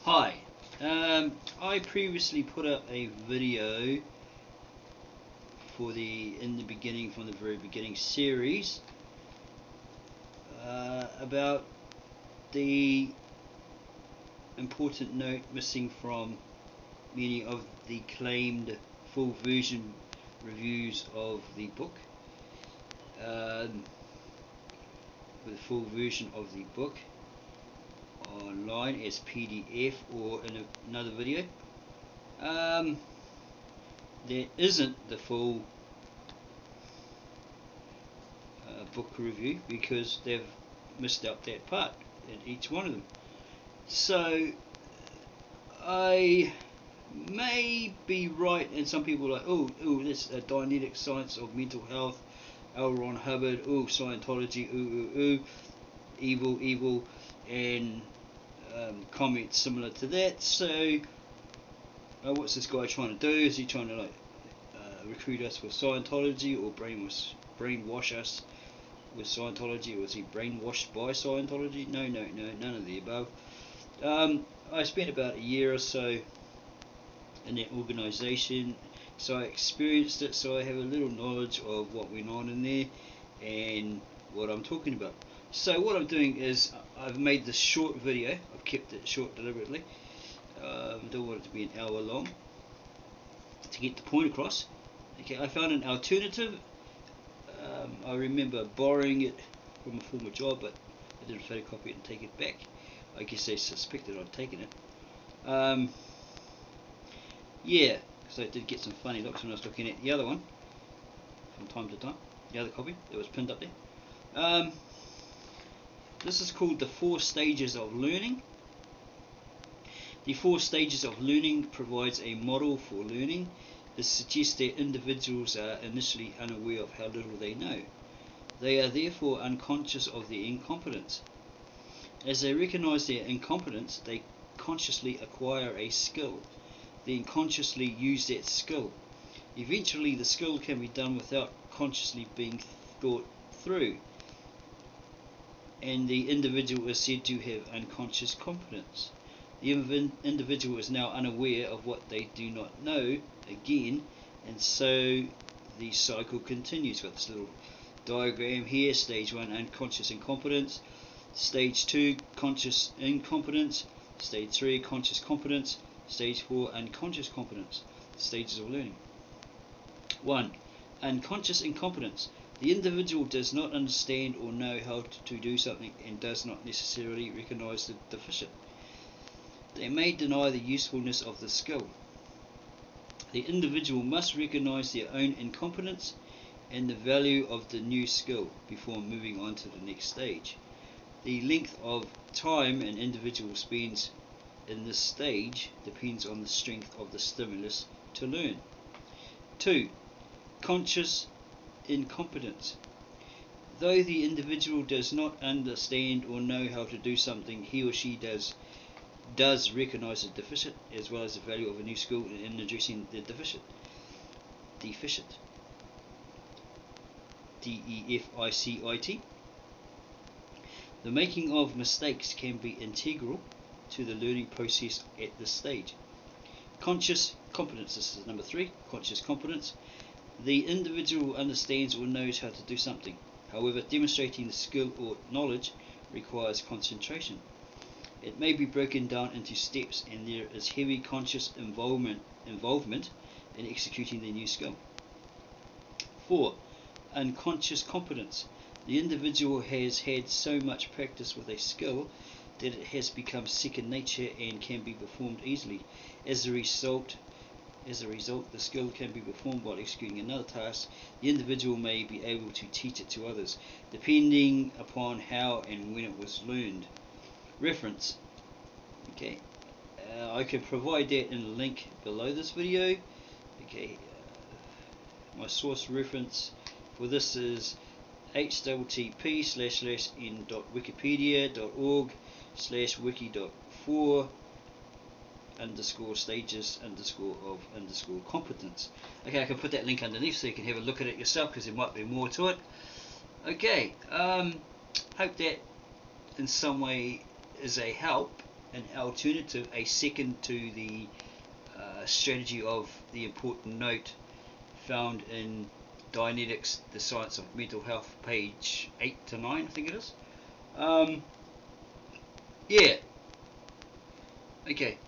Hi, I previously put up a video for from the very beginning series about the important note missing from many of the claimed full version reviews of the book. The full version of the book online as PDF or in another video. There isn't the full book review because they've missed out that part in each one of them. So I may be right, and some people are like, oh, this Dianetics, science of mental health, L. Ron Hubbard, Scientology, evil, and comments similar to that. So what's this guy trying to do? Is he trying to recruit us for Scientology, or brainwash us with Scientology, or is he brainwashed by Scientology? No, none of the above. I spent about a year or so in that organisation, so I experienced it, so I have a little knowledge of what went on in there and what I'm talking about. So what I'm doing is I've made this short video. I've kept it short deliberately. Don't want it to be an hour long to get the point across. Okay, I found an alternative. I remember borrowing it from a former job, but I didn't photocopy it and take it back. I guess they suspected I'd taken it. Yeah, because I did get some funny looks when I was looking at the other one from time to time. The other copy that was pinned up there. This is called the 4 stages of learning. The 4 stages of learning provides a model for learning. This suggests that individuals are initially unaware of how little they know. They are therefore unconscious of their incompetence. As they recognize their incompetence, they consciously acquire a skill, then consciously use that skill. Eventually, the skill can be done without consciously being thought through, and the individual is said to have unconscious competence. The individual is now unaware of what they do not know again, and so the cycle continues. Got this little diagram here. Stage 1, unconscious incompetence. Stage 2, conscious incompetence. Stage 3, conscious competence. Stage 4, unconscious competence. Stages of learning. 1. Unconscious incompetence. The individual does not understand or know how to do something and does not necessarily recognize the deficient. They may deny the usefulness of the skill. The individual must recognize their own incompetence and the value of the new skill before moving on to the next stage. The length of time an individual spends in this stage depends on the strength of the stimulus to learn. 2. Conscious incompetence. Though the individual does not understand or know how to do something, he or she does recognize the deficit as well as the value of a new skill in addressing the deficient. D-E-F-I-C-I-T. The making of mistakes can be integral to the learning process at this stage. Conscious competence. This is number 3. Conscious competence. The individual understands or knows how to do something. However, demonstrating the skill or knowledge requires concentration. It may be broken down into steps, and there is heavy conscious involvement in executing the new skill. 4. Unconscious competence. The individual has had so much practice with a skill that it has become second nature and can be performed easily. As a result, the skill can be performed while executing another task. The individual may be able to teach it to others, depending upon how and when it was learned. Reference. Okay, I can provide that in a link below this video. Okay, my source reference for this is http://n.wikipedia.org/wiki.4_stages_of_competence. Okay, I can put that link underneath so you can have a look at it yourself, because there might be more to it. Okay, hope that in some way is a help. an alternative, a second to the strategy of the important note found in Dianetics, the Science of Mental Health, page 8 to 9, I think it is. Yeah. Okay.